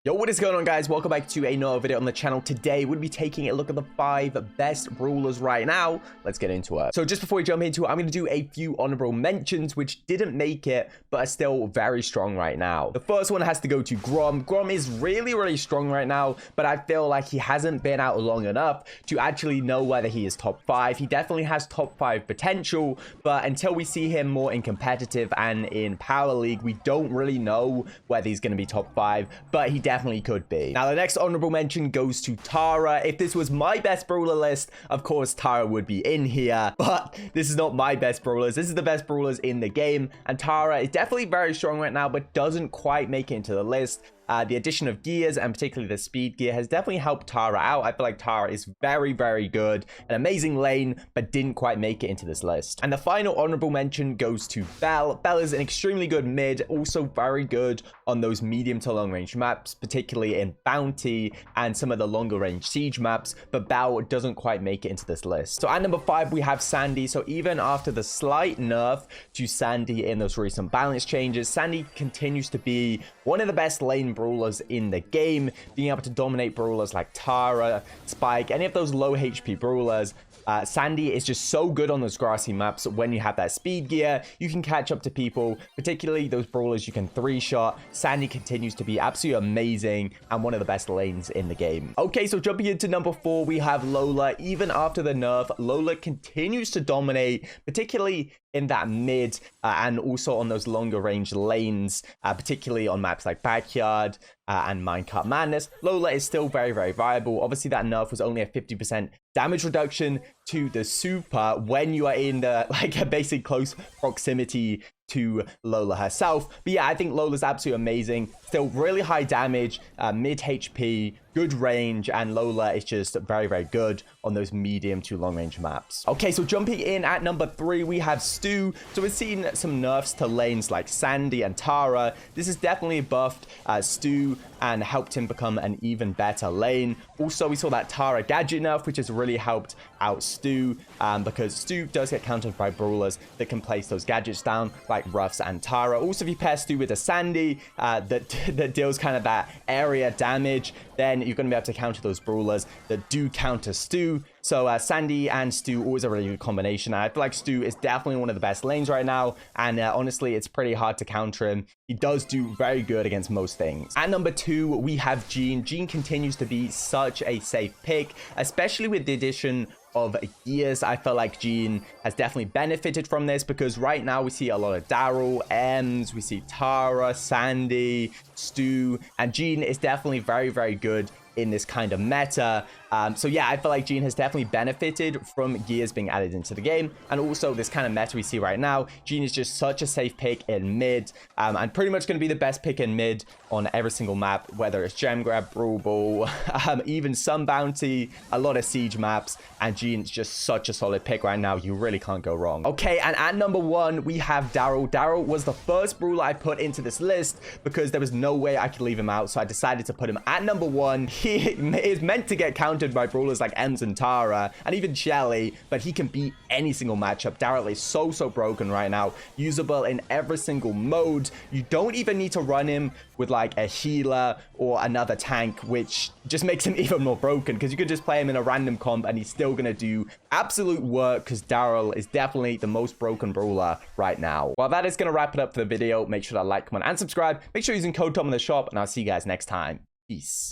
Yo, what is going on, guys? Welcome back to another video on the channel. Today we'll be taking a look at the 5 best brawlers right now. Let's get into it. So just before we jump into it, I'm going to do a few honorable mentions which didn't make it but are still very strong right now. The first one has to go to Grom. Grom is really strong right now, but I feel like he hasn't been out long enough to actually know whether he is top 5. He definitely has top 5 potential, but until we see him more in competitive and in Power League, we don't really know whether he's going to be top 5, but he definitely could be. Now, the next honorable mention goes to Tara. If this was my best brawler list, of course, Tara would be in here, but this is not my best brawlers. This is the best brawlers in the game, and Tara is definitely very strong right now, but doesn't quite make it into the list. The addition of gears, and particularly the speed gear, has definitely helped Tara out. I feel like Tara is very good, an amazing lane, but didn't quite make it into this list. And the final honorable mention goes to Belle. Belle is an extremely good mid, also very good on those medium to long range maps, particularly in Bounty and some of the longer range siege maps, but Belle doesn't quite make it into this list. So at number 5, we have Sandy. So even after the slight nerf to Sandy in those recent balance changes, Sandy continues to be one of the best lane brawlers in the game, being able to dominate brawlers like Tara, Spike, any of those low HP brawlers. Sandy is just so good on those grassy maps. When you have that speed gear, you can catch up to people, particularly those brawlers you can 3-shot. Sandy continues to be absolutely amazing and one of the best lanes in the game. Okay, so jumping into number 4, we have Lola. Even after the nerf, Lola continues to dominate, particularly in that mid and also on those longer range lanes, particularly on maps like Backyard and Minecart Madness. Lola is still very viable. Obviously, that nerf was only a 50% damage reduction to the super when you are in the a basic close proximity to Lola herself. But yeah, I think Lola's absolutely amazing. Still really high damage, mid HP, good range, and Lola is just very good on those medium to long range maps. Okay, so jumping in at number 3, we have Stu. So we've seen some nerfs to lanes like Sandy and Tara. This has definitely buffed Stu and helped him become an even better lane. Also, we saw that Tara gadget nerf, which has really helped out Stu, because Stu does get countered by brawlers that can place those gadgets down, like Ruffs and Tara. Also, if you pair Stu with a Sandy that deals kind of that area damage, then you're going to be able to counter those brawlers that do counter Stu. So Sandy and Stu, always a really good combination. I feel like Stu is definitely one of the best lanes right now, and honestly, it's pretty hard to counter him. He does do very good against most things. At number 2, we have Jean. Jean continues to be such a safe pick, especially with the addition of gears. I feel like Jean has definitely benefited from this, because right now we see a lot of Darryl, Ems, we see Tara, Sandy, Stu, and Jean is definitely very good in this kind of meta. So yeah, I feel like Jean has definitely benefited from gears being added into the game, and also this kind of meta we see right now. Jean is just such a safe pick in mid, and pretty much going to be the best pick in mid on every single map, whether it's gem grab, Brawl Ball, even some bounty, a lot of siege maps, and Jean's just such a solid pick right now. You really can't go wrong. Okay, and at number 1, we have Darryl. Darryl was the first brawler I put into this list because there was no way I could leave him out, so I decided to put him at number 1. He is meant to get countered by brawlers like Ems and Tara and even Shelly, but he can beat any single matchup. Darryl is so broken right now, usable in every single mode. You don't even need to run him with like a healer or another tank, which just makes him even more broken, because you could just play him in a random comp and he's still gonna do absolute work, because Darryl is definitely the most broken brawler right now. Well, that is gonna wrap it up for the video. Make sure to like, comment, and subscribe. Make sure you're using code Tom in the shop, and I'll see you guys next time. Peace.